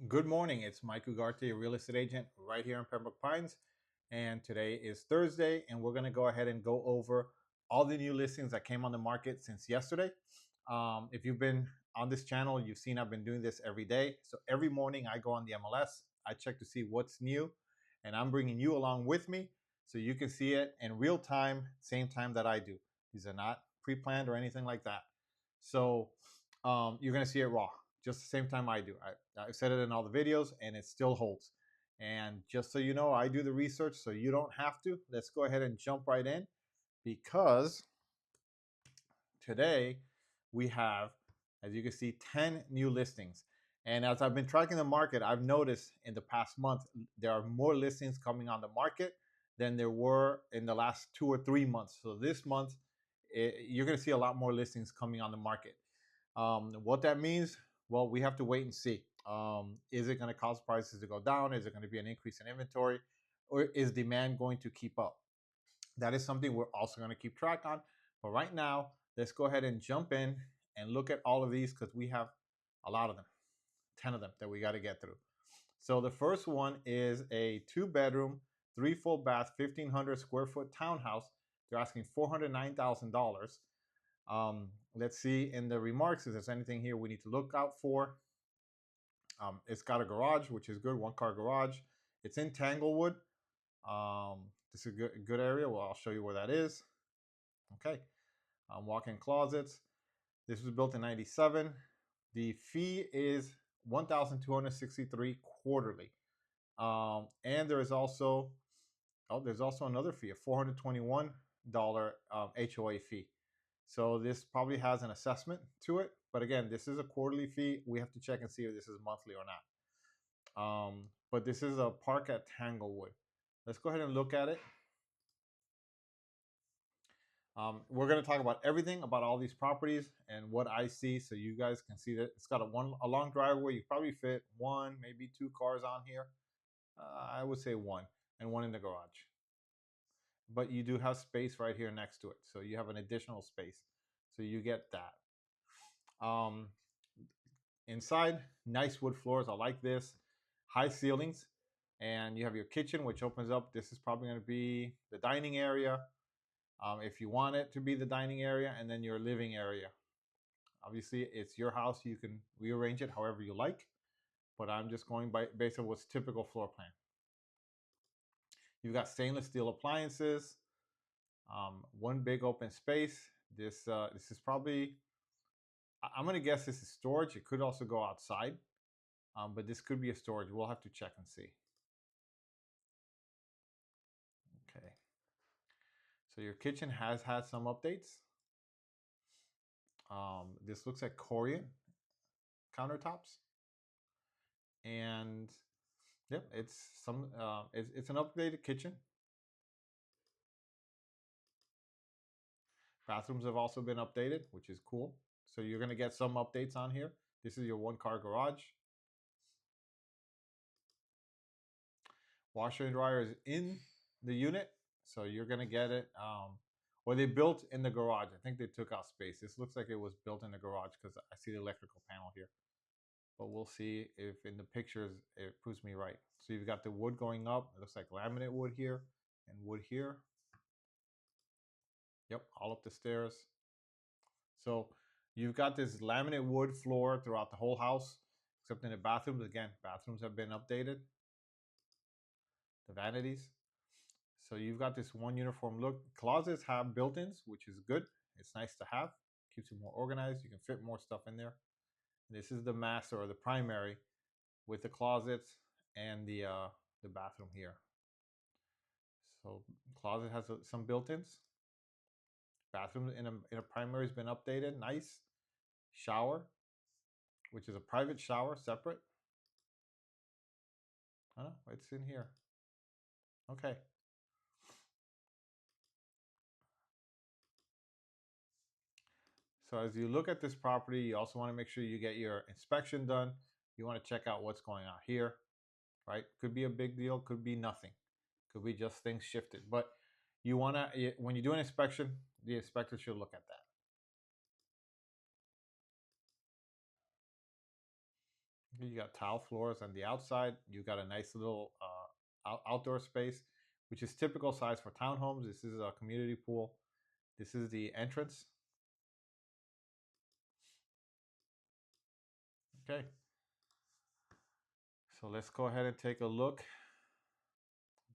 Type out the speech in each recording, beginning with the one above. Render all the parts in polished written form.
Good morning. It's Mike Ugarte, a real estate agent right here in Pembroke Pines. And today is Thursday, and we're going to go ahead and go over all the new listings that came on the market since yesterday. If you've been on this channel, you've seen I've been doing this every day. So every morning I go on the MLS, I check to see what's new, and I'm bringing you along with me so you can see it in real time, same time that I do. These are not pre planned or anything like that. So you're going to see it raw just the same time I do. I said it in all the videos and it still holds. And just so you know, I do the research so you don't have to. Let's go ahead and jump right in because today we have, as you can see, 10 new listings. And as I've been tracking the market, I've noticed in the past month, there are more listings coming on the market than there were in the last 2 or 3 months. So this month, you're going to see a lot more listings coming on the market. What that means, well, we have to wait and see. Is it going to cause prices to go down? Is it going to be an increase in inventory? Or is demand going to keep up? That is something we're also going to keep track on. But right now, let's go ahead and jump in and look at all of these because we have a lot of them, 10 of them that we got to get through. So the first one is a 2-bedroom, 3 full bath, 1,500 square foot townhouse. They're asking $409,000. Let's see in the remarks if there's anything here we need to look out for. It's got a garage, which is good, 1-car garage. It's in Tanglewood. This is a good area. Well, I'll show you where that is. Okay. Walk-in closets. This was built in 97. The fee is $1,263 quarterly. And there is also, there's also another fee, a $421 HOA fee. So this probably has an assessment to it. But again, this is a quarterly fee. We have to check and see if this is monthly or not. But this is a park at Tanglewood. Let's go ahead and look at it. We're going to talk about everything about all these properties and what I see so you guys can see that it's got a long driveway. You probably fit 1, maybe 2 cars on here. I would say 1 and 1 in the garage. But you do have space right here next to it. So you have an additional space. So you get that. Inside, nice wood floors. I like this. High ceilings. And you have your kitchen, which opens up. This is probably going to be the dining area. If you want it to be the dining area, and then your living area. Obviously, it's your house. You can rearrange it however you like. But I'm just going based on what's typical floor plan. You've got stainless steel appliances, 1 big open space. This is probably, I'm going to guess this is storage. It could also go outside, but this could be a storage. We'll have to check and see. Okay. So your kitchen has had some updates. This looks like Korean countertops, and yep, it's an updated kitchen. Bathrooms have also been updated, which is cool. So you're going to get some updates on here. This is your 1-car garage. Washer and dryer is in the unit, so you're going to get it. Or they built in the garage. I think they took out space. This looks like it was built in the garage because I see the electrical panel here. But we'll see if in the pictures it proves me right. So you've got the wood going up. It looks like laminate wood here and wood here. Yep, all up the stairs. So you've got this laminate wood floor throughout the whole house, except in the bathrooms. Again, bathrooms have been updated. The vanities. So you've got this one uniform look. Closets have built-ins, which is good. It's nice to have. Keeps you more organized. You can fit more stuff in there. This is the master or the primary with the closets and the bathroom here. So closet has some built-ins. Bathroom in a primary has been updated. Nice. Shower, which is a private shower, separate. Oh, it's in here. Okay. So as you look at this property, you also want to make sure you get your inspection done. You want to check out what's going on here, right? Could be a big deal, could be nothing. Could be just things shifted. But you want to, when you do an inspection, the inspector should look at that. You got tile floors on the outside. You got a nice little outdoor space, which is typical size for townhomes. This is a community pool. This is the entrance. Okay, so let's go ahead and take a look.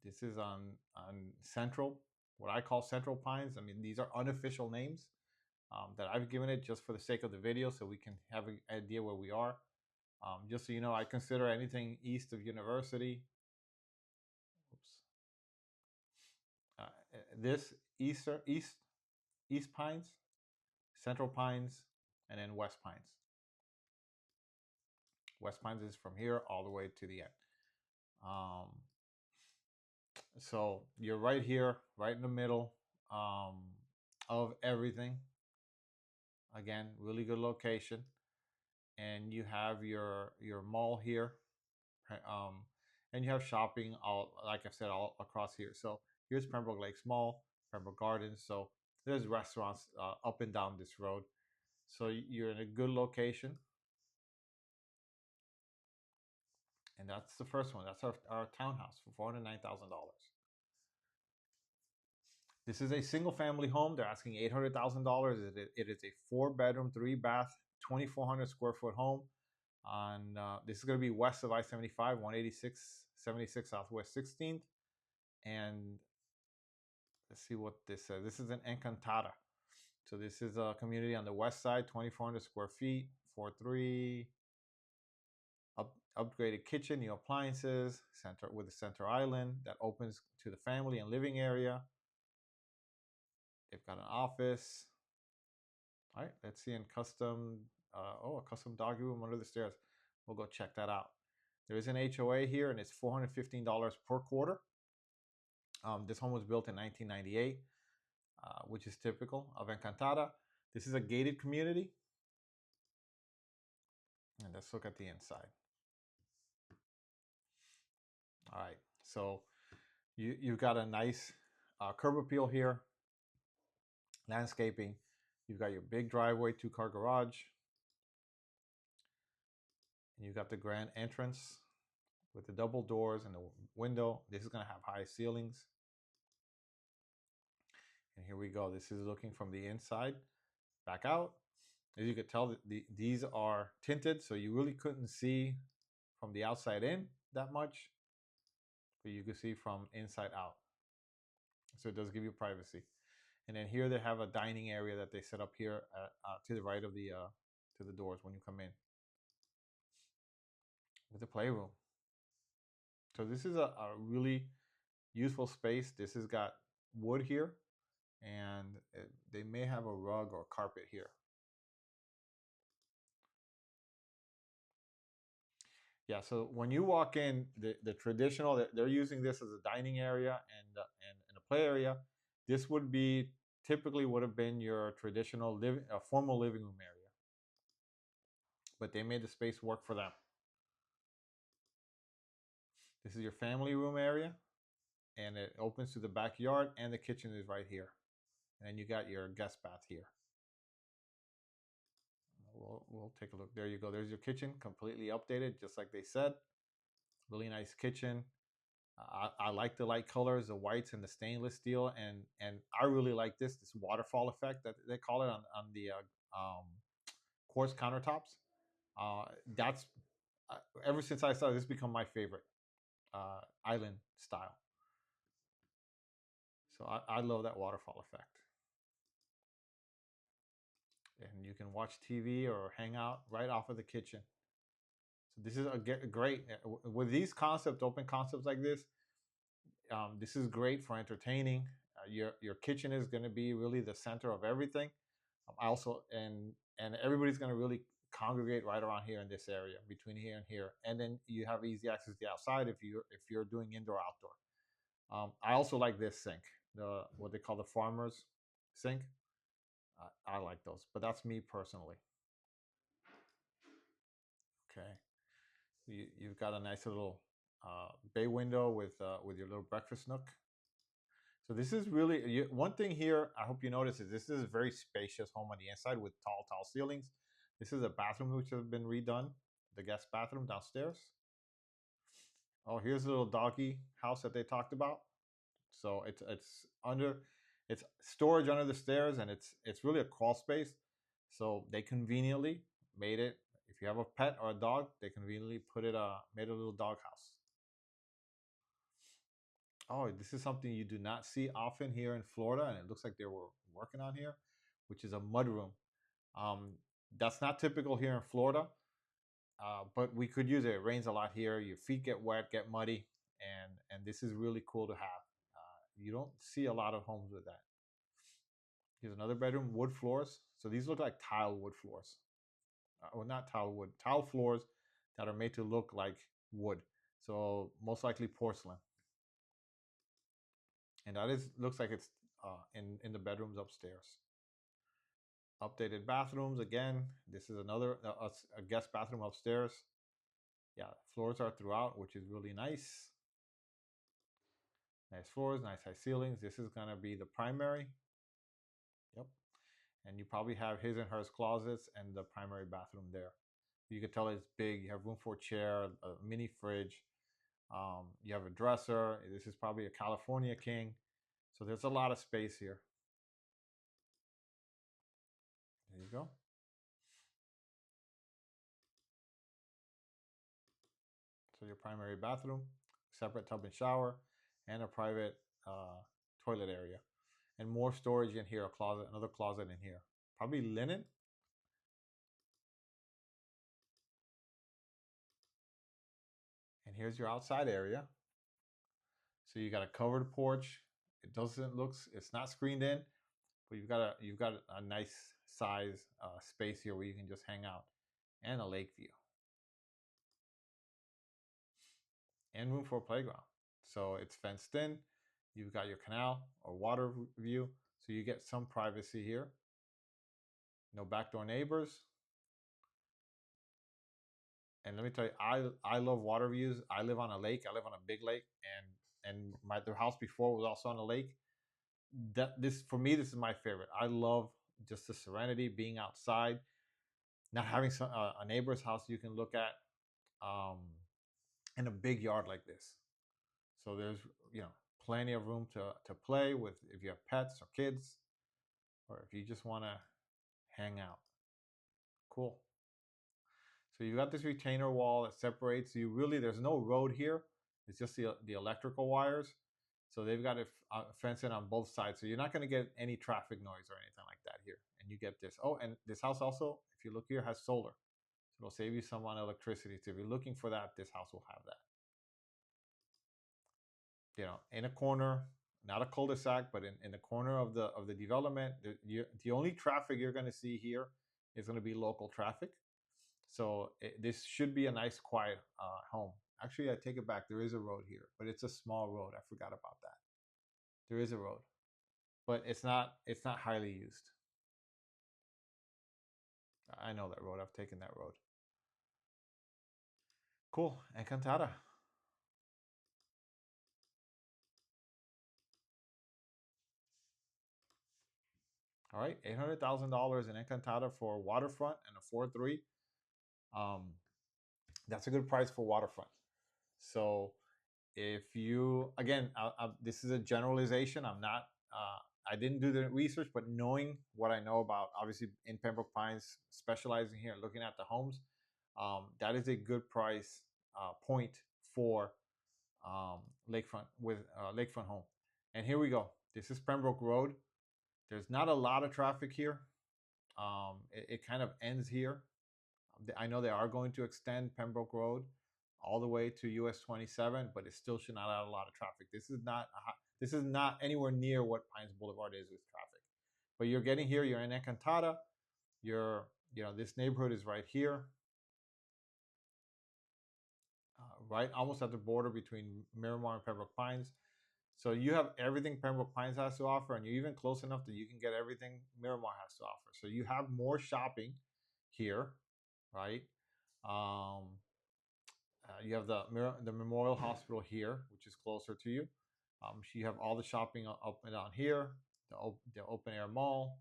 This is on Central, what I call Central Pines. I mean, these are unofficial names that I've given it just for the sake of the video, so we can have an idea where we are. Just so you know, I consider anything east of University. Oops. This East Pines, Central Pines, and then West Pines. West Pines is from here all the way to the end. So you're right here, right in the middle of everything. Again, really good location, and you have your mall here, and you have shopping all, like I said, all across here. So here's Pembroke Lakes Mall, Pembroke Gardens. So there's restaurants up and down this road. So you're in a good location. And that's the first one. That's our townhouse for $409,000. This is a single family home. They're asking $800,000. It is a 4-bedroom, 3-bath, 2,400 square foot home. On this is going to be west of I-75, 186-76 Southwest 16th. And let's see what this says. This is an Encantada. So this is a community on the west side, 2,400 square feet, 4-3. Upgraded kitchen, new appliances, center with a center island that opens to the family and living area. They've got an office. All right, let's see in custom. A custom doggy room under the stairs. We'll go check that out. There is an HOA here, and it's $415 per quarter. This home was built in 1998, which is typical of Encantada. This is a gated community. And let's look at the inside. All right, so you've got a nice curb appeal here, landscaping. You've got your big driveway, 2-car garage. And you've got the grand entrance with the double doors and the window. This is going to have high ceilings. And here we go. This is looking from the inside back out. As you could tell, these are tinted, so you really couldn't see from the outside in that much, but you can see from inside out. So it does give you privacy. And then here they have a dining area that they set up here to the right of the to the doors when you come in, with a playroom. So this is a really useful space. This has got wood here, and they may have a rug or carpet here. Yeah, so when you walk in, the traditional, they're using this as a dining area and a play area. This would be typically would have been your traditional formal living room area, but they made the space work for them. This is your family room area, and it opens to the backyard, and the kitchen is right here. And then you got your guest bath here. We'll take a look. There you go. There's your kitchen, completely updated, just like they said. Really nice kitchen. I like the light colors, the whites and the stainless steel, and I really like this waterfall effect that they call it on the quartz countertops. That's ever since I saw this, become my favorite island style. So I love that waterfall effect. And you can watch TV or hang out right off of the kitchen. So this is a great, with these concepts, open concepts like this. This is great for entertaining. Your kitchen is going to be really the center of everything. I also and everybody's going to really congregate right around here in this area, between here and here. And then you have easy access to the outside if you're doing indoor outdoor. I also like this sink, what they call the farmer's sink. I like those, but that's me personally. Okay, you've got a nice little bay window with your little breakfast nook. So this is really one thing here. I hope you notice is this is a very spacious home on the inside with tall ceilings. This is a bathroom which has been redone. the guest bathroom downstairs. Oh, here's the little doggy house that they talked about. So it's under, it's storage under the stairs, and it's really a crawl space. So they conveniently made it. If you have a pet or a dog, they conveniently put it made a little dog house. Oh, this is something you do not see often here in Florida, and it looks like they were working on here, which is a mud room. Um, that's not typical here in Florida, but we could use it. It rains a lot here. Your feet get wet, get muddy, and this is really cool to have. You don't see a lot of homes with that. Here's another bedroom, wood floors. So these look like tile wood floors. Well, not tile wood, tile floors that are made to look like wood. So most likely porcelain. And that is looks like it's in the bedrooms upstairs. Updated bathrooms again. This is another a guest bathroom upstairs. Yeah, floors are throughout, which is really nice. Nice floors, nice high ceilings. This is gonna be the primary. Yep. And you probably have his and hers closets and the primary bathroom there. You can tell it's big. You have room for a chair, a mini fridge. You have a dresser. This is probably a California king. So there's a lot of space here. There you go. So your primary bathroom, separate tub and shower, and a private toilet area. And more storage in here, a closet, another closet in here. Probably linen. And here's your outside area. So you got a covered porch. It doesn't looks, it's not screened in, but you've got a nice size space here where you can just hang out, and a lake view, and room for a playground. So it's fenced in. You've got your canal or water view, so you get some privacy here. No backdoor neighbors. And let me tell you, I love water views. I live on a lake. I live on a big lake, and the house before was also on a lake. That this for me, this is my favorite. I love just the serenity, being outside, not having a neighbor's house you can look at, um, in a big yard like this. So there's plenty of room to play with if you have pets or kids, or if you just want to hang out. Cool. So you've got this retainer wall that separates you. Really, there's no road here. It's just the electrical wires. So they've got a fence in on both sides. So you're not going to get any traffic noise or anything like that here. And you get this. Oh, and this house also, if you look here, has solar. So it'll save you some on electricity. So if you're looking for that, this house will have that. In a corner, not a cul-de-sac, but in the corner of the development, the only traffic you're going to see here is going to be local traffic. So this should be a nice, quiet home. Actually, I take it back. There is a road here, but it's a small road. I forgot about that. There is a road, but it's not highly used. I know that road. I've taken that road. Cool. Encantada. All right, $800,000 in Encantada for waterfront and a 4.3. Um, that's a good price for waterfront. So if you again, this is a generalization. I didn't do the research, but knowing what I know about, obviously in Pembroke Pines, specializing here, looking at the homes, that is a good price point for lakefront with lakefront home. And here we go. This is Pembroke Road. There's not a lot of traffic here. It kind of ends here. I know they are going to extend Pembroke Road all the way to US 27, but it still should not add a lot of traffic. This is not anywhere near what Pines Boulevard is with traffic. But you're getting here. You're in Encantada. This neighborhood is right here, right almost at the border between Miramar and Pembroke Pines. So you have everything Pembroke Pines has to offer, and you're even close enough that you can get everything Miramar has to offer. So you have more shopping here, right? You have the Memorial Hospital here, which is closer to you. So you have all the shopping up and down here, the open air mall,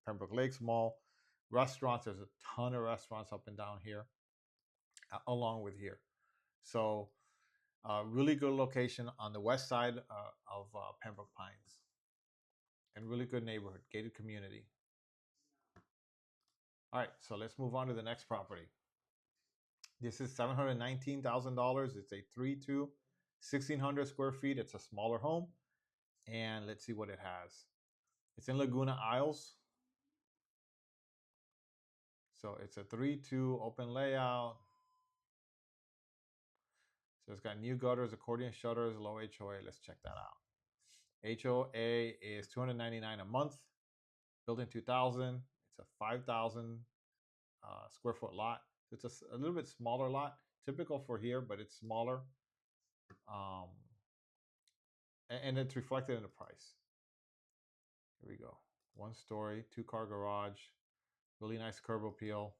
Pembroke Lakes Mall, restaurants. There's a ton of restaurants up and down here. along with here. So really good location on the west side of Pembroke Pines, and really good neighborhood, gated community. All right, so let's move on to the next property. This is $719,000. It's a 3-2, 1,600 square feet. It's a smaller home. And let's see what it has. It's in Laguna Isles. So it's a 3-2 open layout. So it's got new gutters, accordion shutters, low HOA. Let's check that out. HOA is $299 a month. Built in 2000. It's a 5,000 square foot lot. It's a little bit smaller lot, typical for here, but it's smaller. Um, and it's reflected in the price. Here we go. 1 story, 2-car garage, really nice curb appeal.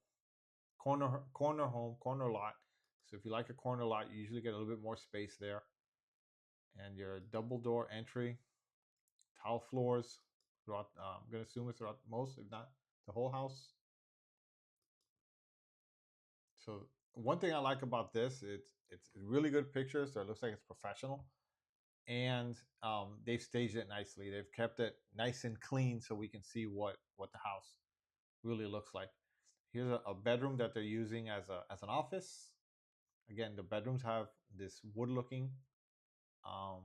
Corner home, corner lot. So if you like a corner lot, you usually get a little bit more space there. And your double door entry, tile floors throughout. I'm gonna assume it's throughout most, if not the whole house. So one thing I like about this, it's really good pictures, so it looks like it's professional, and they've staged it nicely. They've kept it nice and clean, so we can see what the house really looks like. Here's a bedroom that they're using as an office. Again, the bedrooms have this wood looking. Um,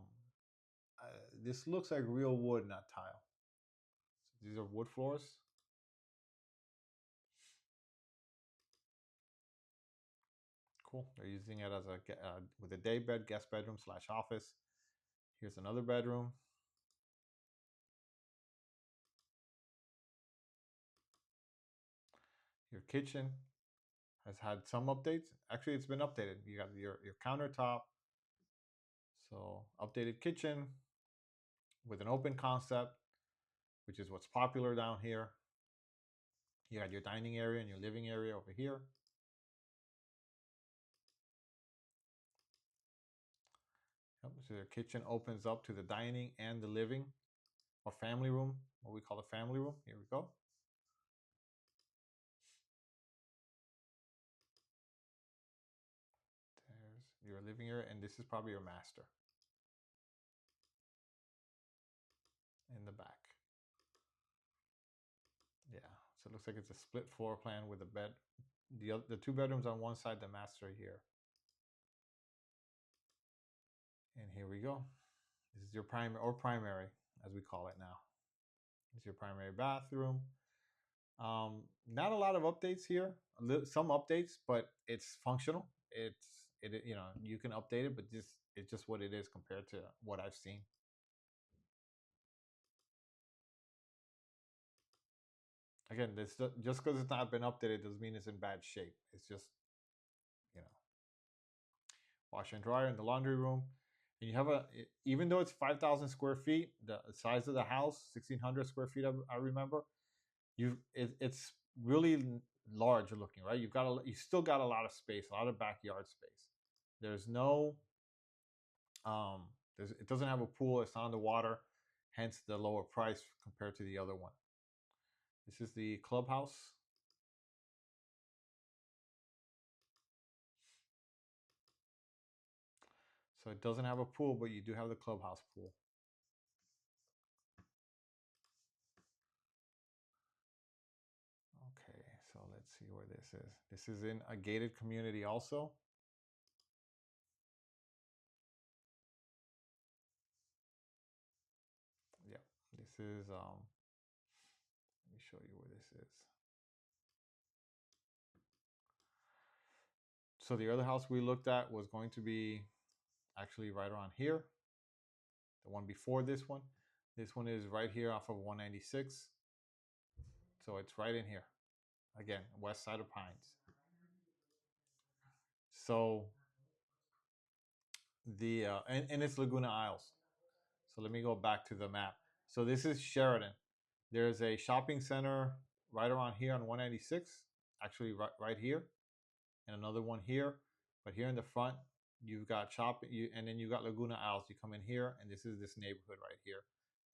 this looks like real wood, not tile. So these are wood floors. Cool. They're using it as with a day bed, guest bedroom / office. Here's another bedroom. Your kitchen has had some updates. Actually, it's been updated. You got your countertop. So updated kitchen with an open concept, which is what's popular down here. You got your dining area and your living area over here. Yep, so your kitchen opens up to the dining and the living or family room, what we call the family room. Here we go. There's your living area, and this is probably your master in the back. Yeah, so it looks like it's a split floor plan with a bed. The 2 bedrooms on one side, the master here. And here we go. This is your primary, as we call it now. It's your primary bathroom. Not a lot of updates here. Some updates, but it's functional. You can update it, but it's just what it is compared to what I've seen. Again, this just because it's not been updated doesn't mean it's in bad shape. It's just, you know, washer and dryer in the laundry room. And you have even though it's 5,000 square feet, the size of the house, 1,600 square feet, I remember, it's really large looking, right? You still got a lot of space, a lot of backyard space. There's no, it doesn't have a pool. It's not on the water, hence the lower price compared to the other one. This is the clubhouse. So it doesn't have a pool, but you do have the clubhouse pool. Okay, so let's see where this is. This is in a gated community also. Yeah, this is, let me show you where this is. So the other house we looked at was going to be actually right around here. The one before this one. This one is right here off of 196. So it's right in here. Again, west side of Pines. So and it's Laguna Isles. So let me go back to the map. So this is Sheridan. There's a shopping center right around here on 196, actually right here, and another one here. But here in the front, you've got shopping, and then you got Laguna Isles. You come in here, and this is this neighborhood right here,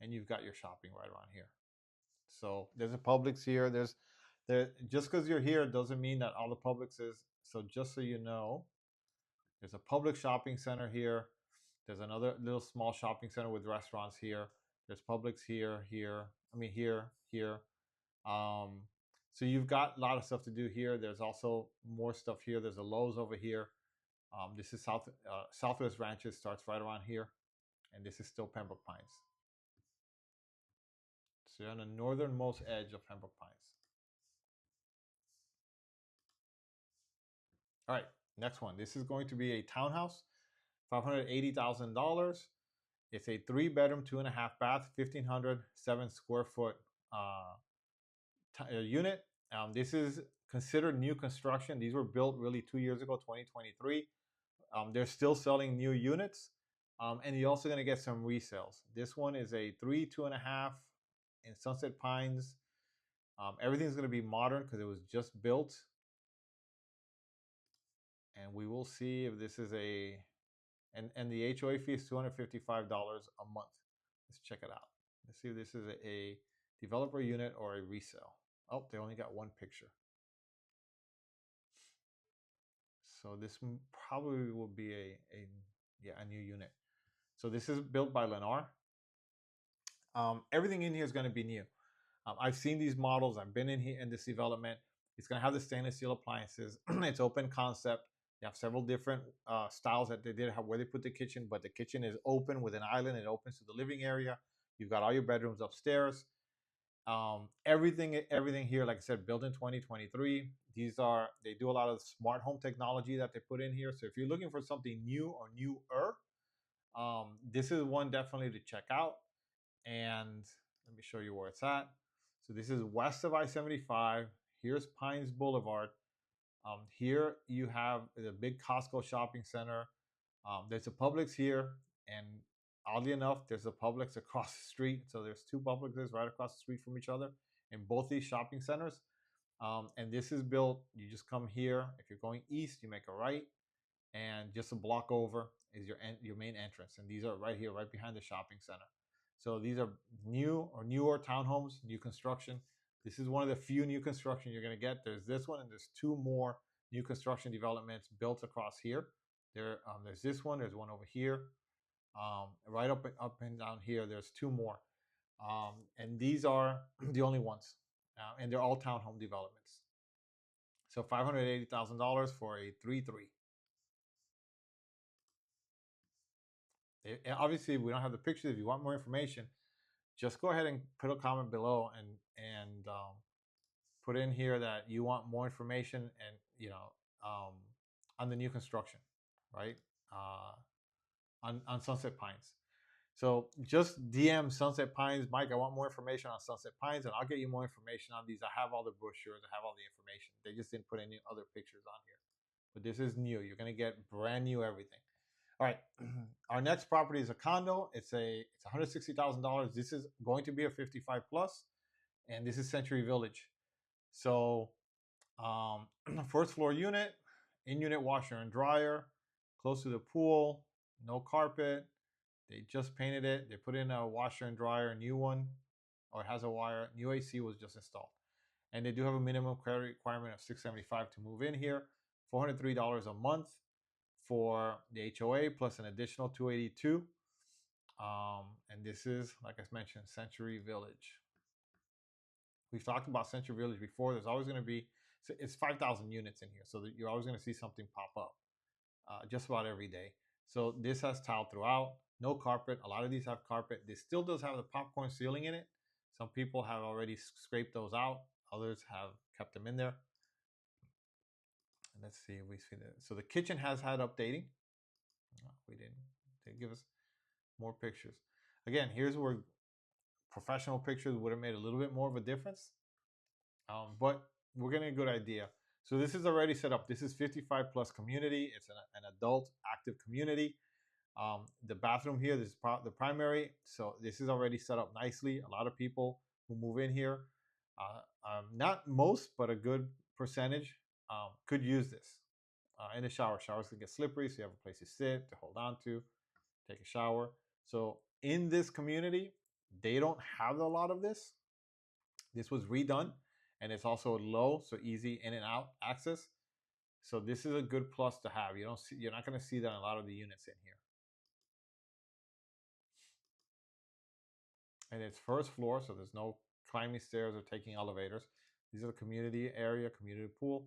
and you've got your shopping right around here. So there's a Publix here. There just because you're here doesn't mean that all the Publix So just so you know, there's a public shopping center here. There's another little small shopping center with restaurants here. There's Publix here, here. I mean, here, here. Um, so you've got a lot of stuff to do here. There's also more stuff here. There's a Lowe's over here. This is Southwest Ranches, starts right around here, and this is still Pembroke Pines. So you're on the northernmost edge of Pembroke Pines. All right, next one. This is going to be a townhouse, $580,000. It's a 3-bedroom, 2.5 bath, 1,507 square foot unit. This is considered new construction. These were built really 2 years ago, 2023. They're still selling new units, and you're also going to get some resales. This one is a 3, 2.5 in Sunset Pines. Everything's going to be modern because it was just built. And we will see if this is and the HOA fee is $255 a month. Let's check it out. Let's see if this is a developer unit or a resale. Oh, they only got one picture. So this probably will be a new unit. So this is built by Lennar. Everything in here is going to be new. I've seen these models. I've been in here in this development. It's going to have the stainless steel appliances. It's open concept. They have several different styles that they did have where they put the kitchen, but the kitchen is open with an island. It opens to the living area. You've got all your bedrooms upstairs. Everything here, like I said, built in 2023. They do a lot of smart home technology that they put in here. So if you're looking for something new or newer, this is one definitely to check out. And let me show you where it's at. So this is west of I-75. Here's Pines Boulevard. Here you have the big Costco shopping center. There's a Publix here, and oddly enough, there's a Publix across the street. So there's 2 Publixes right across the street from each other in both these shopping centers. And this is built, you just come here. If you're going east, you make a right, and just a block over is your main entrance. And these are right here, right behind the shopping center. So these are new or newer townhomes, new construction. This is one of the few new construction you're going to get. There's this one, and there's 2 more new construction developments built across here. There's this one. There's one over here. Right up and down here, there's 2 more. And these are the only ones. And they're all townhome developments. So $580,000 for a 3-3. Obviously, we don't have the pictures. If you want more information, just go ahead and put a comment below and put in here that you want more information and on the new construction, right? On Sunset Pines. So just DM Sunset Pines, Mike. I want more information on Sunset Pines, and I'll get you more information on these. I have all the brochures. I have all the information. They just didn't put any other pictures on here. But this is new. You're gonna get brand new everything. All right, our next property is a condo. It's $160,000. This is going to be a 55 plus, and this is Century Village. So, first floor unit, in-unit washer and dryer, close to the pool, no carpet. They just painted it. They put in a washer and dryer, a new one, or it has a wire. New AC was just installed, and they do have a minimum credit requirement of $675 to move in here. $403 a month for the HOA plus an additional $282. And this is, like I mentioned, Century Village. We've talked about Century Village before. There's always going to be, it's 5,000 units in here, so that you're always going to see something pop up just about every day. So this has tile throughout, no carpet. A lot of these have carpet. This still does have the popcorn ceiling in it. Some people have already scraped those out. Others have kept them in there. And let's see if we see that. So the kitchen has had updating. No, we didn't. They give us more pictures. Again, here's where professional pictures would have made a little bit more of a difference. But we're getting a good idea. So this is already set up. This is 55 plus community. It's an adult active community. The bathroom here, this is the primary. So this is already set up nicely. A lot of people who move in here, not most, but a good percentage could use this in the shower. Showers can get slippery, so you have a place to sit, to hold on to, take a shower. So in this community, they don't have a lot of this. This was redone, and it's also low, so easy in and out access. So this is a good plus to have. You're not going to see that in a lot of the units in here. And it's first floor, so there's no climbing stairs or taking elevators. These are the community area, community pool.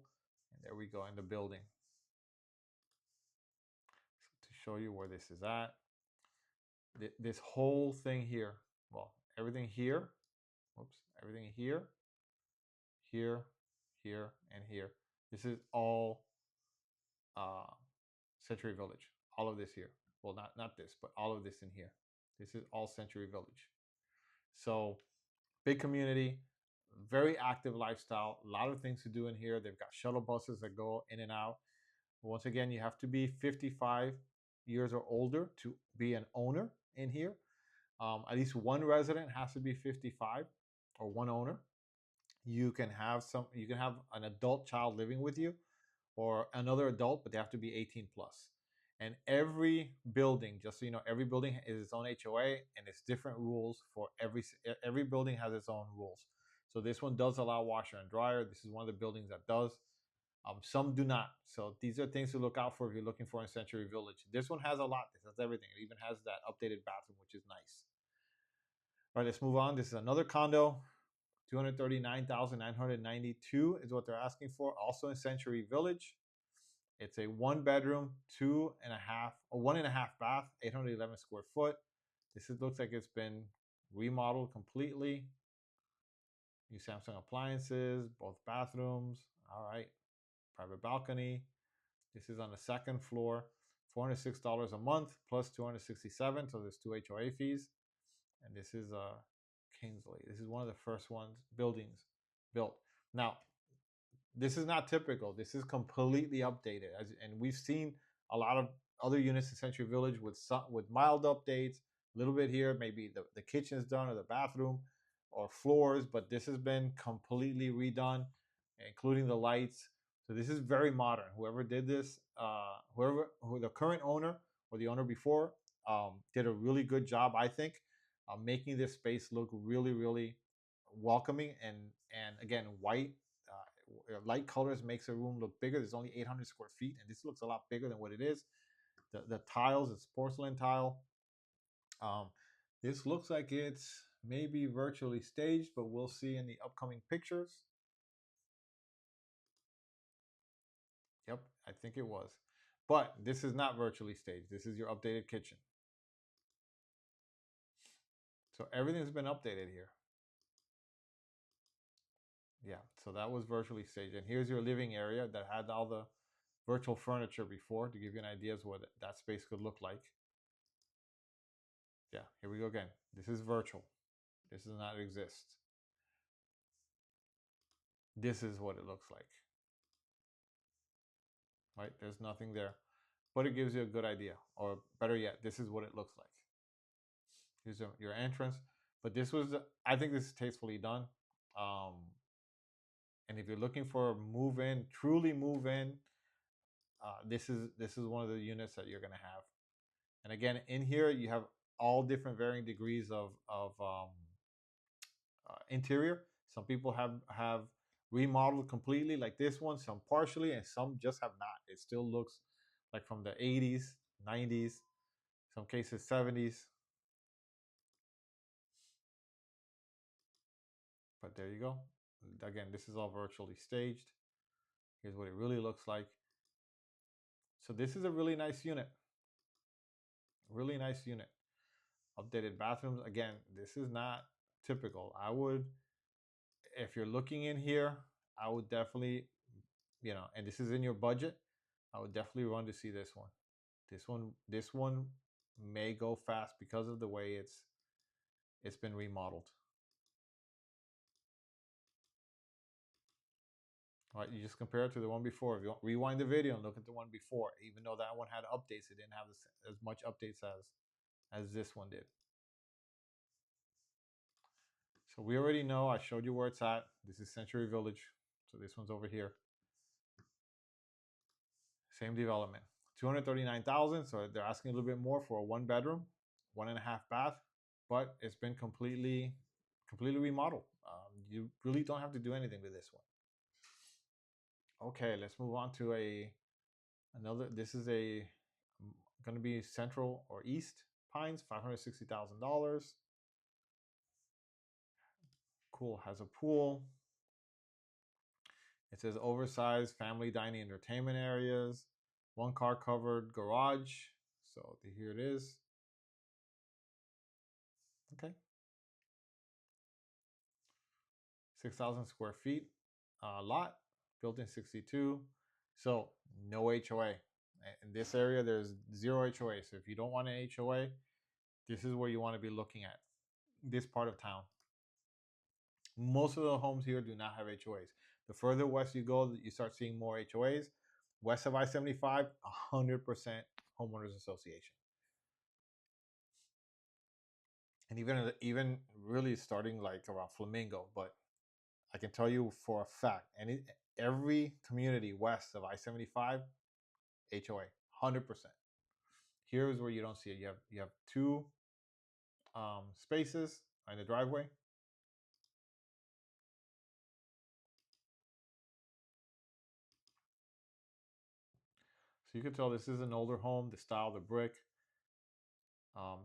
And there we go in the building. So to show you where this is at, this whole thing here, well, everything here, whoops, everything here, here, here, and here. This is all uh, Century Village. All of this here. Well, not this, but all of this in here. This is all Century Village. So big community, very active lifestyle, a lot of things to do in here. They've got shuttle buses that go in and out. Once again, you have to be 55 years or older to be an owner in here. At least one resident has to be 55 or one owner. You can have an adult child living with you or another adult, but they have to be 18 plus. And every building, just so you know, every building is its own HOA and it's different rules for every building has its own rules. So this one does allow washer and dryer. This is one of the buildings that does. Some do not. So these are things to look out for if you're looking for in Century Village. This one has a lot. This has everything. It even has that updated bathroom, which is nice. All right, let's move on. This is another condo. 239,992 is what they're asking for. Also in Century Village. It's a 1-bedroom, 1.5 bath, 811 square foot. Looks like it's been remodeled completely. New Samsung appliances, both bathrooms. All right, private balcony. This is on the second floor, $406 a month plus 267. So there's 2 HOA fees. And this is Kingsley. This is one of the first buildings built. Now, this is not typical. This is completely updated, and we've seen a lot of other units in Century Village with mild updates. A little bit here, maybe the kitchen is done or the bathroom or floors, but this has been completely redone, including the lights. So this is very modern. Whoever did this, who the current owner or the owner before, did a really good job, I think, making this space look really, really welcoming. And again, light colors makes a room look bigger. There's only 800 square feet, and this looks a lot bigger than what it is. The tiles, it's porcelain tile. This looks like it's maybe virtually staged, but we'll see in the upcoming pictures. Yep, I think it was. But this is not virtually staged. This is your updated kitchen. So everything's been updated here. Yeah, so that was virtually staged. And here's your living area that had all the virtual furniture before to give you an idea of what that space could look like. Yeah, here we go again. This is virtual. This does not exist. This is what it looks like. Right? There's nothing there. But it gives you a good idea. Or better yet, this is what it looks like. Here's your entrance. But I think this is tastefully done. And if you're looking for truly move in, this is one of the units that you're going to have. And again, in here you have all different varying degrees of interior. Some people have remodeled completely, like this one. Some partially, and some just have not. It still looks like from the 80s, 90s, some cases 70s. But there you go. Again, this is all virtually staged. Here's what it really looks like. So this is a really nice unit. Really nice unit. Updated bathrooms. Again, this is not typical. If you're looking in here, I would definitely, and this is in your budget, I would definitely run to see this one. This one may go fast because of the way it's been remodeled. All right, you just compare it to the one before. If you rewind the video and look at the one before, even though that one had updates, it didn't have as much updates as this one did. So we already know, I showed you where it's at. This is Century Village. So this one's over here. Same development. 239,000. So they're asking a little bit more for a 1-bedroom, 1.5 bath, but it's been completely remodeled. You really don't have to do anything to this one. Okay, let's move on to a another. This is a going to be Central or East Pines, $560,000. Cool, has a pool. It says oversized family dining entertainment areas, one car covered garage. So here it is. Okay, 6,000 square feet lot, built in 62. So no HOA. In this area, there's zero HOA. So if you don't want an HOA, this is where you want to be looking at. This part of town. Most of the homes here do not have HOAs. The further west you go, you start seeing more HOAs. West of I-75, 100% homeowners association. And even really starting like around Flamingo, but I can tell you for a fact, every community west of I-75, HOA, 100%. Here's where you don't see it. You have two spaces in the driveway. So you can tell this is an older home, the style, the brick. Um,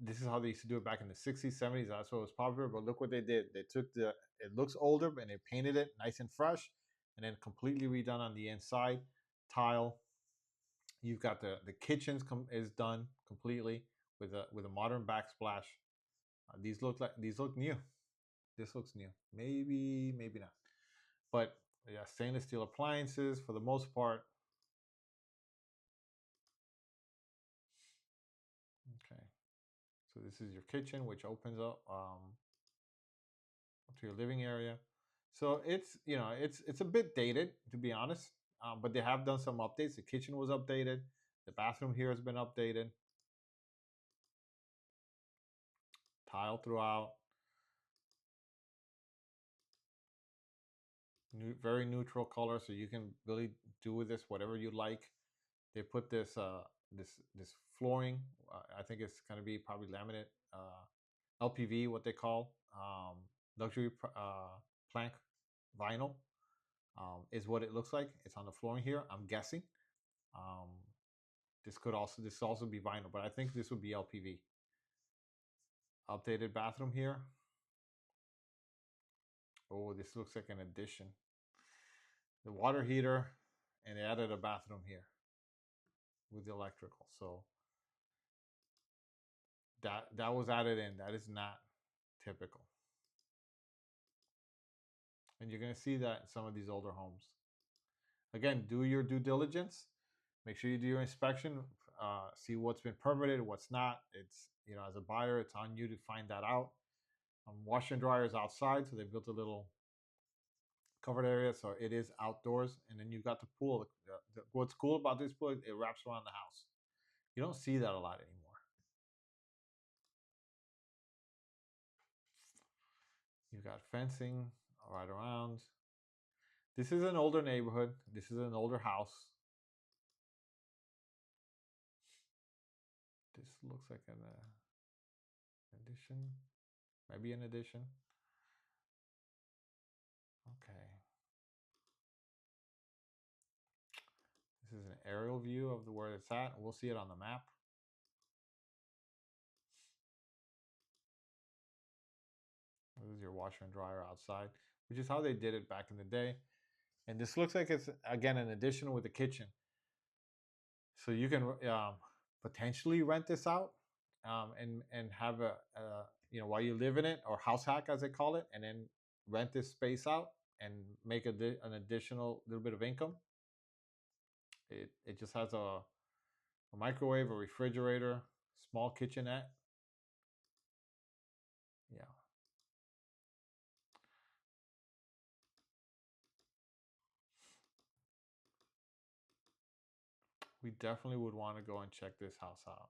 this is how they used to do it back in the 60s, 70s. That's what was popular. But look what they did. They took it looks older, and they painted it nice and fresh, and then completely redone on the inside. Tile. You've got the kitchens is done completely with a modern backsplash. These look new. This looks new. Maybe not. But yeah, stainless steel appliances for the most part. Okay. So this is your kitchen, which opens up to your living area. So it's a bit dated, to be honest, but they have done some updates. The kitchen was updated. The bathroom here has been updated. Tile throughout. Very neutral color, so you can really do with this whatever you like. They put this flooring. I think it's going to be probably laminate, LPV, what they call luxury plank vinyl, is what it looks like. It's on the flooring here. I'm guessing. Um, this also be vinyl, but I think this would be LPV. Updated bathroom here. Oh, this looks like an addition. The water heater, and they added a bathroom here with the electrical. So that was added in. That is not typical. And you're going to see that in some of these older homes. Again, do your due diligence. Make sure you do your inspection. See what's been permitted, what's not. It's, as a buyer, it's on you to find that out. Washer and dryer is outside, so they built a little covered area, so it is outdoors. And then you've got the pool. What's cool about this pool, it wraps around the house. You don't see that a lot anymore. You've got fencing right around. This is an older neighborhood. This is an older house. This looks like an addition. Maybe an addition. Okay. This is an aerial view of where it's at. We'll see it on the map. This is your washer and dryer outside, which is how they did it back in the day. And this looks like it's, again, an addition with a kitchen. So you can potentially rent this out, and have while you live in it, or house hack as they call it, and then rent this space out and make an additional little bit of income. It just has a microwave, a refrigerator, small kitchenette. Yeah. We definitely would want to go and check this house out.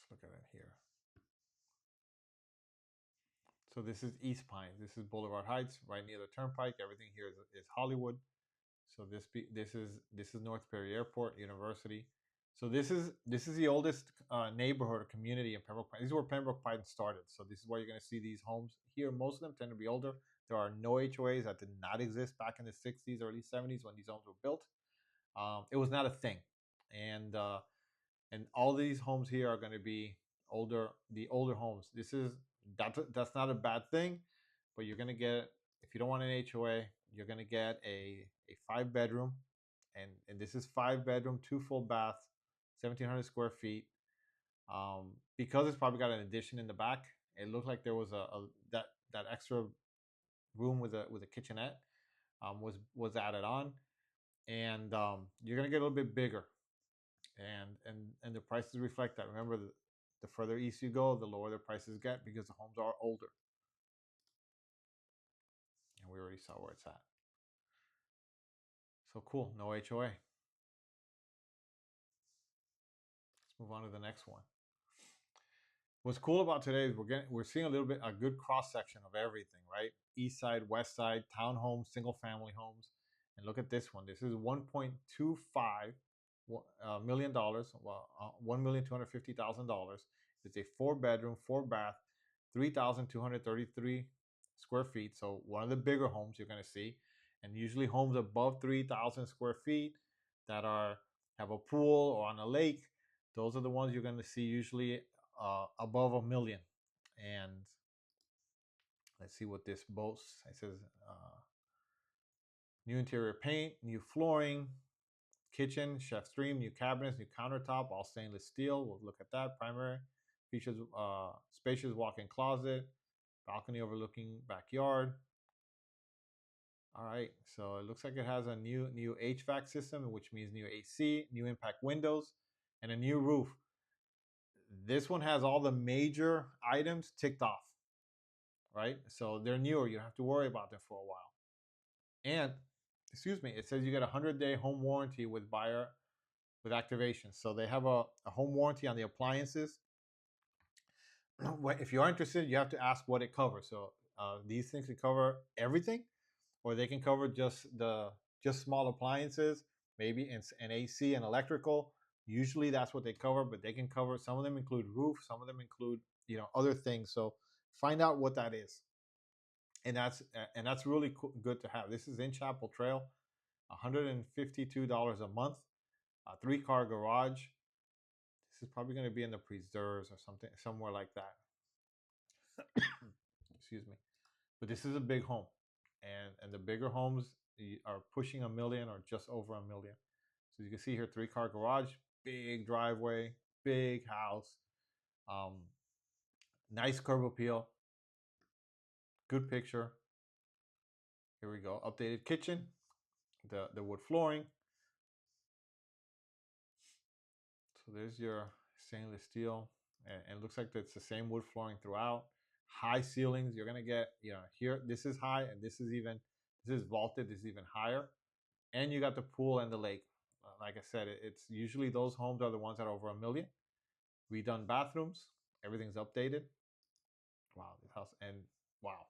Let's look at it here. So this is East Pines. This is Boulevard Heights, right near the Turnpike. Everything here is Hollywood. So this is North Perry Airport University. So this is the oldest neighborhood or community in Pembroke Pines. This is where Pembroke Pines started. So this is where you're going to see these homes here. Most of them tend to be older. There are no HOAs that did not exist back in the 60s, early 70s when these homes were built. It was not a thing, and all these homes here are going to be the older homes. That's not a bad thing, but you're going to get, if you don't want an HOA, you're going to get a 5 bedroom, and this is 5 bedroom, 2 full baths, 1,700 square feet. Because it's probably got an addition in the back, it looked like there was that extra room with a kitchenette was added on, and you're gonna get a little bit bigger, and the prices reflect that. Remember, the further east you go, the lower the prices get because the homes are older, and we already saw where it's at. So cool, no HOA. Let's move on to the next one. What's cool about today is we're seeing a good cross section of everything, right? East side, west side, townhomes, single family homes, and look at this one. This is $1.25 million, well, $1,250,000. It's a 4 bedroom, 4 bath, 3,233 square feet. So one of the bigger homes you're going to see, and usually homes above 3,000 square feet that have a pool or on a lake. Those are the ones you're going to see usually above $1 million. And let's see what this boasts. It says new interior paint, new flooring, kitchen, chef stream, new cabinets, new countertop, all stainless steel. We'll look at that. Primary features spacious walk-in closet, balcony overlooking backyard. All right, so it looks like it has a new HVAC system, which means new AC, new impact windows, and a new roof. This one has all the major items ticked off, right? So they're newer. You don't have to worry about them for a while. And, excuse me, it says you get a 100-day home warranty with buyer with activation. So they have a home warranty on the appliances. If you're interested, you have to ask what it covers. So these things can cover everything, or they can cover just small appliances, maybe and AC and electrical. Usually that's what they cover, but they can cover, some of them include roof, some of them include other things. So find out what that is, and that's really good to have. This is in Chapel Trail, $152 a month, a 3-car garage. This is probably going to be in the preserves or something, somewhere like that. Excuse me. But this is a big home, and the bigger homes are pushing $1 million or just over $1 million. So you can see here, 3-car garage, big driveway, big house, nice curb appeal, good picture. Here we go. Updated kitchen, the wood flooring. So there's your stainless steel, and it looks like it's the same wood flooring throughout. High ceilings. You're gonna get, here this is high, and this is vaulted. This is even higher, and you got the pool and the lake. Like I said, it's usually those homes are the ones that are over $1 million. Redone bathrooms, everything's updated. Wow, this house, and wow,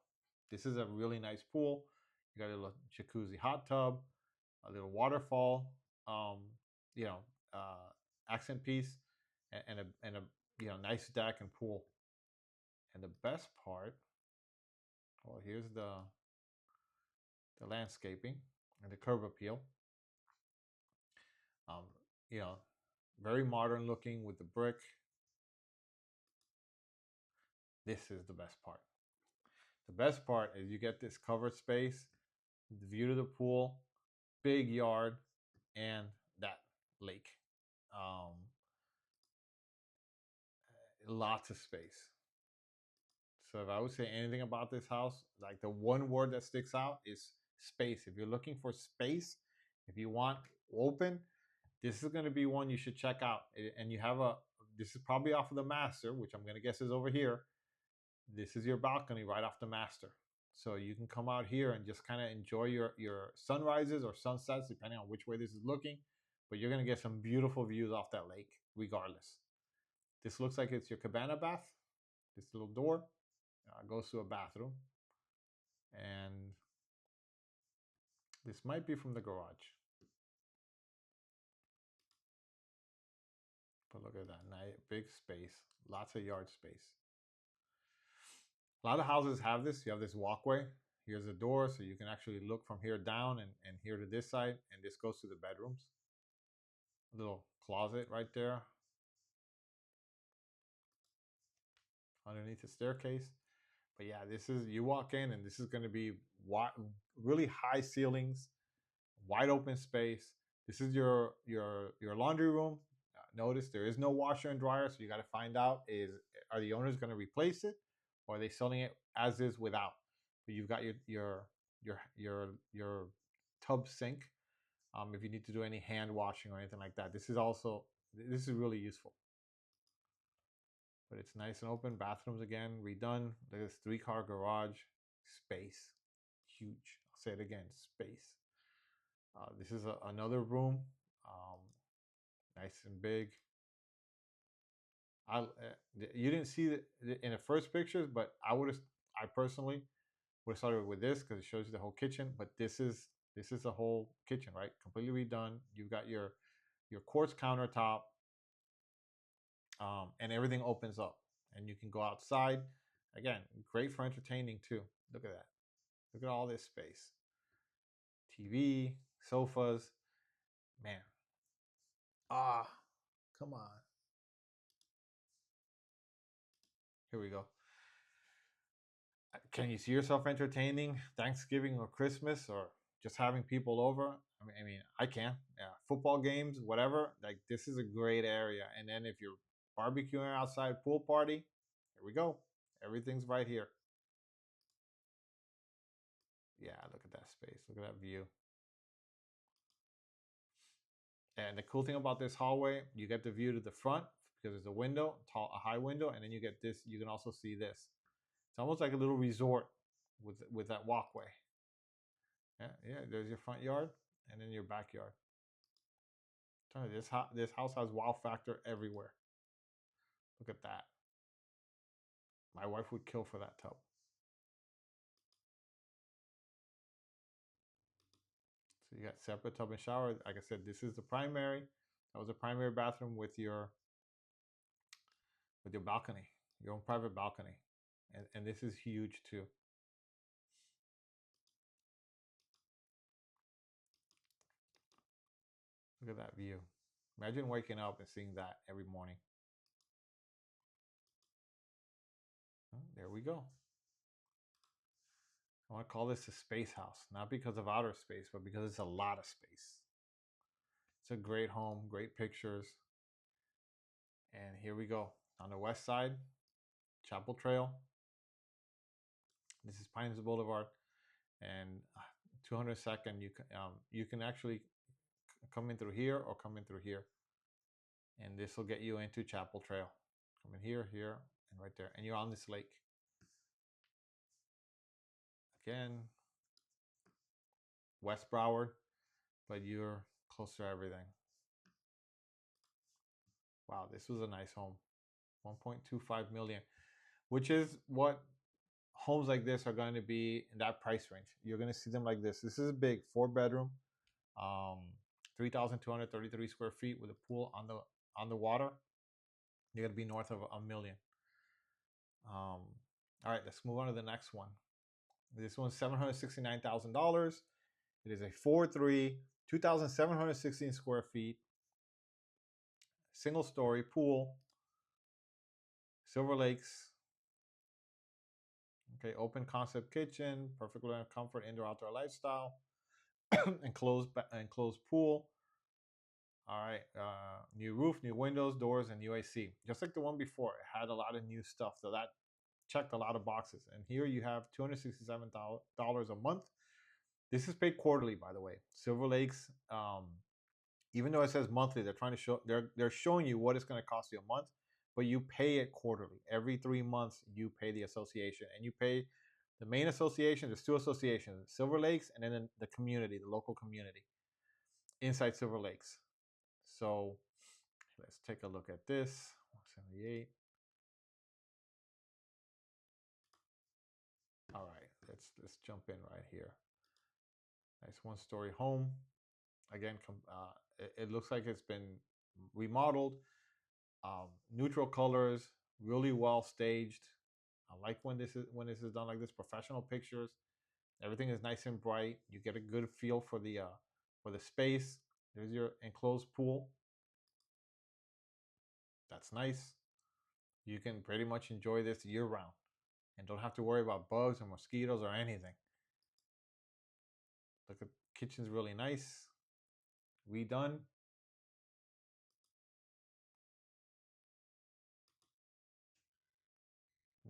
this is a really nice pool. You got a little jacuzzi, hot tub, a little waterfall, you know, accent piece, and a nice deck and pool. And the best part, well, here's the landscaping and the curb appeal. You know, very modern looking with the brick. This is the best part. The best part is you get this covered space, the view to the pool, big yard, and that lake. Lots of space. So if I would say anything about this house, like the one word that sticks out is space. If you're looking for space, if you want open, this is going to be one you should check out. And you have this is probably off of the master, which I'm going to guess is over here. This is your balcony right off the master. So you can come out here and just kind of enjoy your sunrises or sunsets, depending on which way this is looking. But you're going to get some beautiful views off that lake, regardless. This looks like it's your cabana bath. This little door goes to a bathroom. And this might be from the garage. But look at that, nice big space, lots of yard space. A lot of houses have this. You have this walkway. Here's the door, so you can actually look from here down and here to this side, and this goes to the bedrooms. A little closet right there underneath the staircase. But yeah, this is, you walk in and this is going to be really high ceilings, wide open space. This is your laundry room. Notice there is no washer and dryer, so you got to find out, is are the owners going to replace it, or are they selling it as is without? But you've got your tub sink. If you need to do any hand washing or anything like that, this is really useful. But it's nice and open. Bathrooms again redone. Look at this 3-car garage space, huge. I'll say it again, space. This is another room, um, nice and big. You didn't see it in the first pictures, but I personally would have started with this because it shows you the whole kitchen. But this is the whole kitchen, right? Completely redone. You've got your quartz countertop, and everything opens up, and you can go outside. Again, great for entertaining too. Look at that. Look at all this space. TV, sofas, man. Ah, come on. Here we go. Can you see yourself entertaining Thanksgiving or Christmas or just having people over? I mean, I can. Yeah, football games, whatever. Like, this is a great area. And then if you're barbecuing outside, pool party, here we go. Everything's right here. Yeah, look at that space. Look at that view. And the cool thing about this hallway, you get the view to the front because there's a window, a high window, and then you get this. You can also see this. It's almost like a little resort with that walkway. Yeah, yeah. There's your front yard, and then your backyard. I'm telling you, this house has wow factor everywhere. Look at that. My wife would kill for that tub. So you got separate tub and shower. Like I said, this is the primary. That was a primary bathroom with your balcony, your own private balcony, and this is huge too. Look at that view. Imagine waking up and seeing that every morning. Oh, there we go. I want to call this a space house, not because of outer space, but because it's a lot of space. It's a great home, great pictures. And here we go. On the west side, Chapel Trail. This is Pines Boulevard. And 202nd, you can actually come in through here or come in through here. And this will get you into Chapel Trail. Come in here, here, and right there. And you're on this lake. Again, West Broward, but you're close to everything. Wow, this was a nice home. 1.25 million, which is what homes like this are going to be in that price range. You're going to see them like this. This is a big 4-bedroom, 3,233 square feet with a pool on the water. You're going to be north of a million. All right, let's move on to the next one. This one's $769,000. It is a 4-3, 2,716 square feet, single story pool, Silver Lakes. Okay, open concept kitchen, perfect comfort, indoor outdoor lifestyle, enclosed pool. All right, new roof, new windows, doors, and UAC. Just like the one before, it had a lot of new stuff, so that checked a lot of boxes. And here you have $267 a month. This is paid quarterly, by the way. Silver Lakes, even though it says monthly, they're trying to show they're showing you what it's going to cost you a month, but you pay it quarterly. Every 3 months, you pay the association, and you pay the main association. There's 2 associations: Silver Lakes, and then the community, the local community inside Silver Lakes. So let's take a look at this. 178. All right, let's jump in right here. Nice 1-story home. Again, it looks like it's been remodeled. Neutral colors, really well staged. I like when this is done like this. Professional pictures. Everything is nice and bright. You get a good feel for the space. There's your enclosed pool. That's nice. You can pretty much enjoy this year round and don't have to worry about bugs or mosquitoes or anything. Look, the kitchen's really nice. Redone.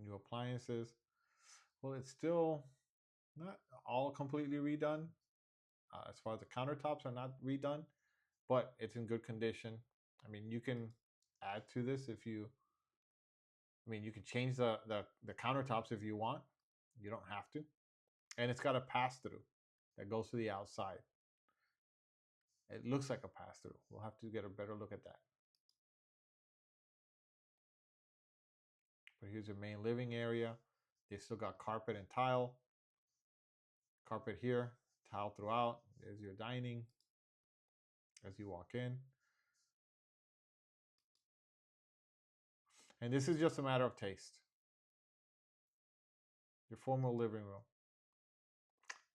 New appliances. Well, it's still not all completely redone. As far as the countertops are not redone, but it's in good condition. I mean, you can add to this if you. I mean, you can change the countertops if you want. You don't have to, and it's got a pass through that goes to the outside. It looks like a pass through. We'll have to get a better look at that. But here's your main living area. They still got carpet and tile. Carpet here, tile throughout. There's your dining as you walk in. And this is just a matter of taste. Your formal living room.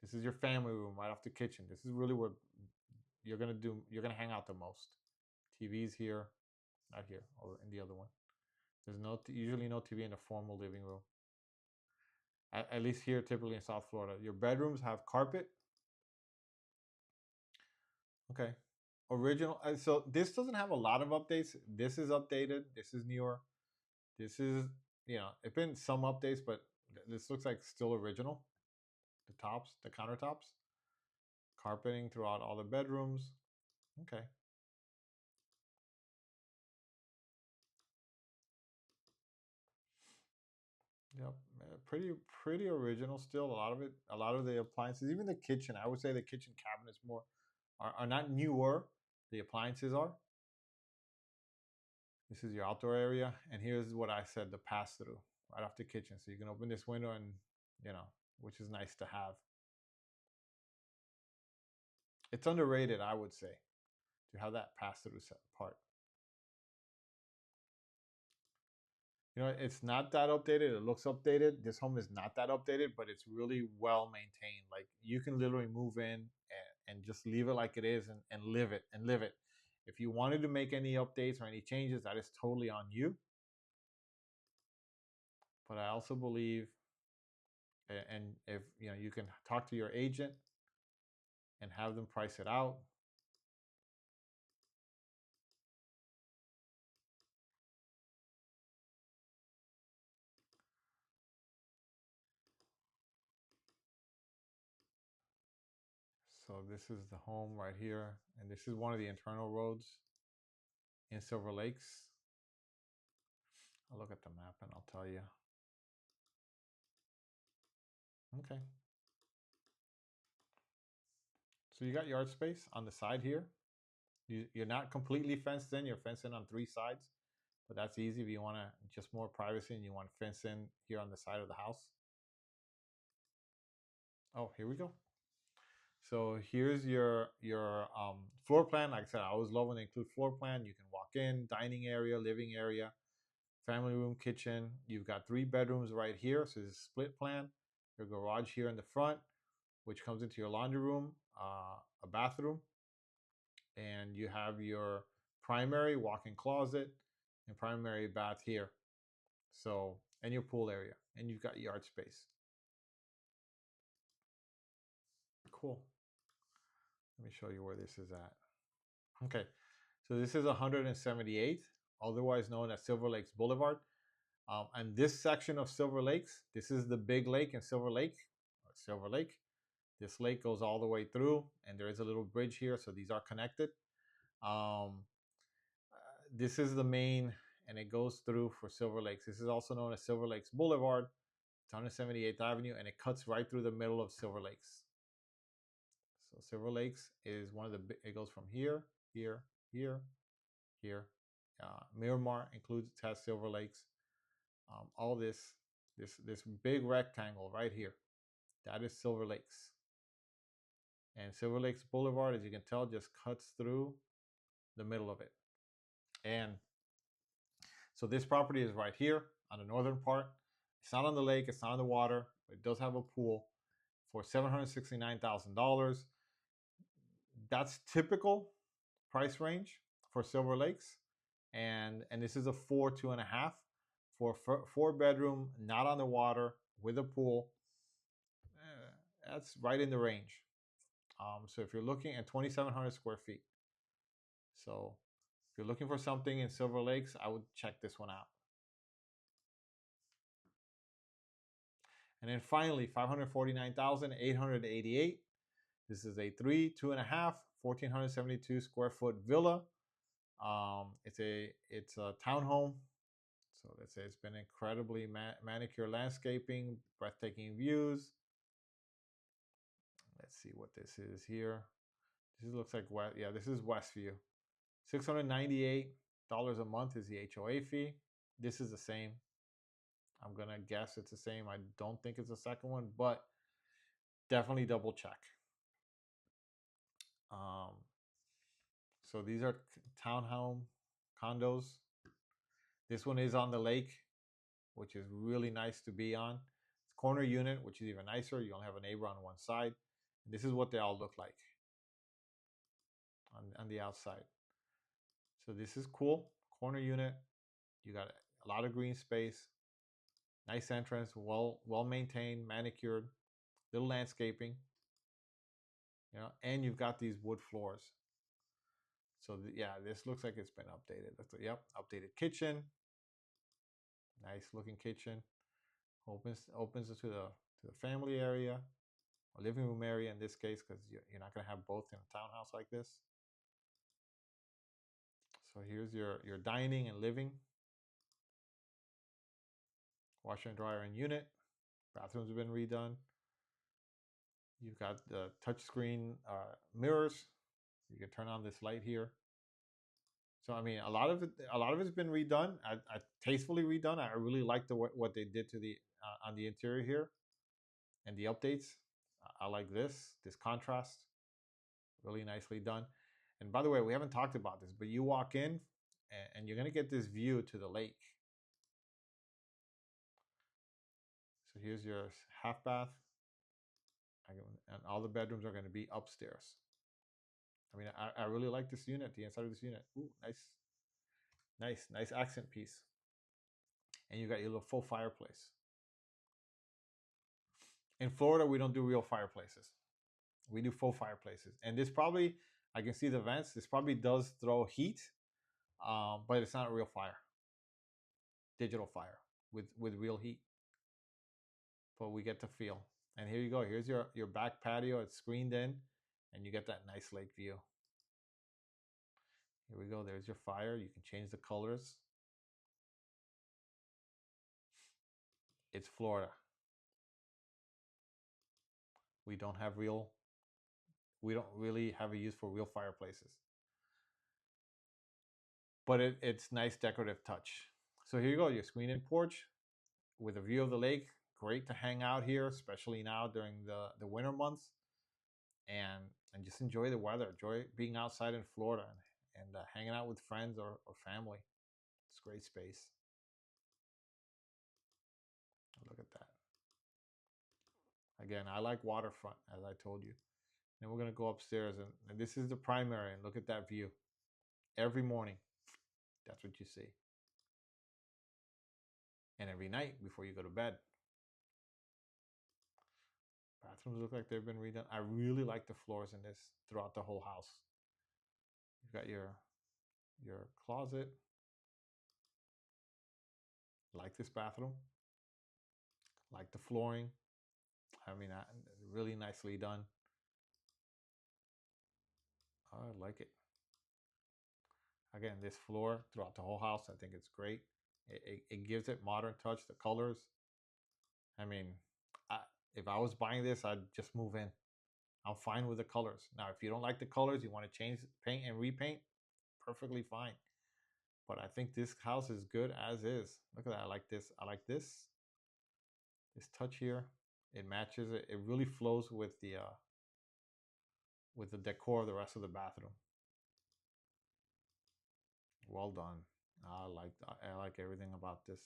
This is your family room right off the kitchen. This is really where you're gonna hang out the most. TV's here, not here, or in the other one. There's usually no TV in the formal living room. At least here, typically in South Florida. Your bedrooms have carpet. Okay. Original. So this doesn't have a lot of updates. This is updated. This is newer. This is, it's been some updates, but this looks like still original. The tops, the countertops, carpeting throughout all the bedrooms. Okay. Yep. Pretty original still. A lot of the appliances, even the kitchen. I would say the kitchen cabinets are not newer. The appliances are. This is your outdoor area, and here's what I said: the pass through right off the kitchen, so you can open this window and which is nice to have. It's underrated, I would say, to have that pass through part. It's not that updated. It looks updated. This home is not that updated, but it's really well maintained. Like you can literally move in and just leave it like it is and live it and live it. If you wanted to make any updates or any changes, that is totally on you. But I also believe, and if you can talk to your agent and have them price it out. So this is the home right here, and this is one of the internal roads in Silver Lakes. I'll look at the map and I'll tell you. Okay. So you got yard space on the side here. You're not completely fenced in. You're fenced in on 3 sides, but that's easy if you want to just more privacy and you want to fence in here on the side of the house. Oh, here we go. So here's your floor plan. Like I said, I always love when they include floor plan. You can walk in, dining area, living area, family room, kitchen. You've got 3 bedrooms right here. So it's a split plan. Your garage here in the front, which comes into your laundry room, a bathroom, and you have your primary walk-in closet and primary bath here. So, and your pool area, and you've got yard space. Cool. Let me show you where this is at. Okay, so this is 178th, otherwise known as Silver Lakes Boulevard. And this section of Silver Lakes, this is the big lake in Silver Lake. This lake goes all the way through, and there is a little bridge here, so these are connected. This is the main, and it goes through for Silver Lakes. This is also known as Silver Lakes Boulevard. It's 178th Avenue, and it cuts right through the middle of Silver Lakes. So Silver Lakes is one of the, it goes from here, here, here, here. Miramar has Silver Lakes. All this big rectangle right here, that is Silver Lakes. And Silver Lakes Boulevard, as you can tell, just cuts through the middle of it. And so this property is right here on the northern part. It's not on the lake, it's not on the water, but it does have a pool. for $769,000. That's typical price range for Silver Lakes, and this is a 4.5 for 4 bedroom, not on the water, with a pool. That's right in the range. So if you're looking at 2,700 square feet, so if you're looking for something in Silver Lakes, I would check this one out. And then finally, 549,888. This is a 3, 2.5, 1,472 square foot villa. It's a townhome. So let's say it's been incredibly manicure landscaping, breathtaking views. Let's see what this is here. This looks like West. Yeah, this is Westview. $698 a month is the HOA fee. This is the same. I'm gonna guess it's the same. I don't think it's the second one, but definitely double check. So these are townhome condos. This one is on the lake, which is really nice to be on. It's corner unit, which is even nicer. You only have a neighbor on one side. This is what they all look like on the outside. So this is cool. Corner unit. You got a lot of green space. Nice entrance, well maintained, manicured, little landscaping. You know, and you've got these wood floors. So yeah, this looks like it's been updated. Yep, updated kitchen. Nice looking kitchen. Opens to the family area, or living room area in this case, because you're not gonna have both in a townhouse like this. So here's your dining and living. Washer and dryer and unit. Bathrooms have been redone. You've got the touchscreen mirrors. You can turn on this light here. So I mean, a lot of it's been redone. I tastefully redone. I really like what they did to the on the interior here, and the updates. I like this contrast, really nicely done. And by the way, we haven't talked about this, but you walk in, and you're gonna get this view to the lake. So here's your half bath, and all the bedrooms are going to be upstairs. I mean, I really like this unit, the inside of this unit. Ooh, nice accent piece. And you got your little full fireplace. In Florida, we don't do real fireplaces. We do full fireplaces. And this probably, I can see the vents. This probably does throw heat, but it's not a real fire. Digital fire with real heat. But we get to feel. And here you go. Here's your back patio. It's screened in, and you get that nice lake view. Here we go. There's your fire. You can change the colors. It's Florida. We don't really have a use for real fireplaces. But it's nice decorative touch. So here you go. Your screen-in porch with a view of the lake. Great to hang out here, especially now during the winter months. And just enjoy the weather. Enjoy being outside in Florida and hanging out with friends or family. It's great space. Look at that. Again, I like waterfront, as I told you. Then we're going to go upstairs, and this is the primary, and look at that view. Every morning, that's what you see. And every night before you go to bed. Bathrooms look like they've been redone. I really like the floors in this throughout the whole house. You've got your closet. Like this bathroom. Like the flooring. I mean, really nicely done. I like it. Again, this floor throughout the whole house, I think it's great. It gives it modern touch. The colors. I mean, if I was buying this, I'd just move in. I'm fine with the colors. Now, if you don't like the colors, you want to change, paint, and repaint, perfectly fine. But I think this house is good as is. Look at that. I like this. I like this. This touch here. It matches it. It really flows with the decor of the rest of the bathroom. Well done. I like everything about this.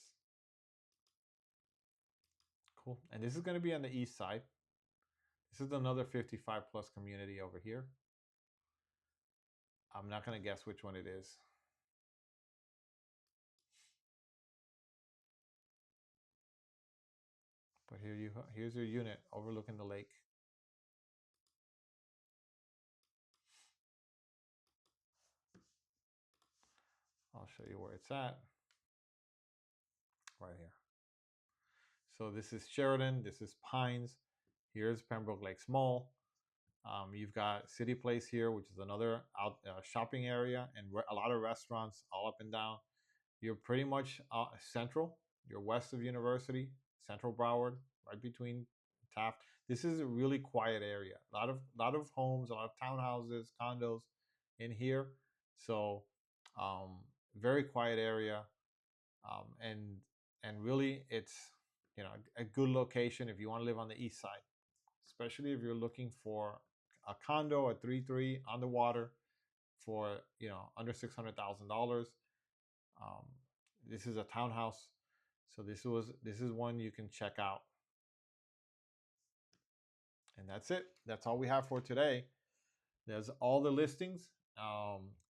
Cool. And this is going to be on the east side. This is another 55 plus community over here. I'm not going to guess which one it is. But here's your unit overlooking the lake. I'll show you where it's at. Right here. So this is Sheridan. This is Pines. Here's Pembroke Lakes Mall. You've got City Place here, which is another shopping area and a lot of restaurants all up and down. You're pretty much central. You're west of University, Central Broward, right between Taft. This is a really quiet area. A lot of homes, a lot of townhouses, condos in here. So very quiet area, and really it's a good location if you want to live on the east side, especially if you're looking for a condo, a 3-3 on the water for under $600,000. Um, this is a townhouse, so this is one you can check out. And that's it. That's all we have for today. There's all the listings,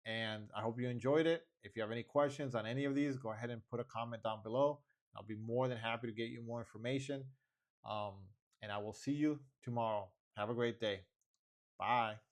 and I hope you enjoyed it. If you have any questions on any of these, go ahead and put a comment down below. I'll be more than happy to get you more information. Um, and I will see you tomorrow. Have a great day. Bye.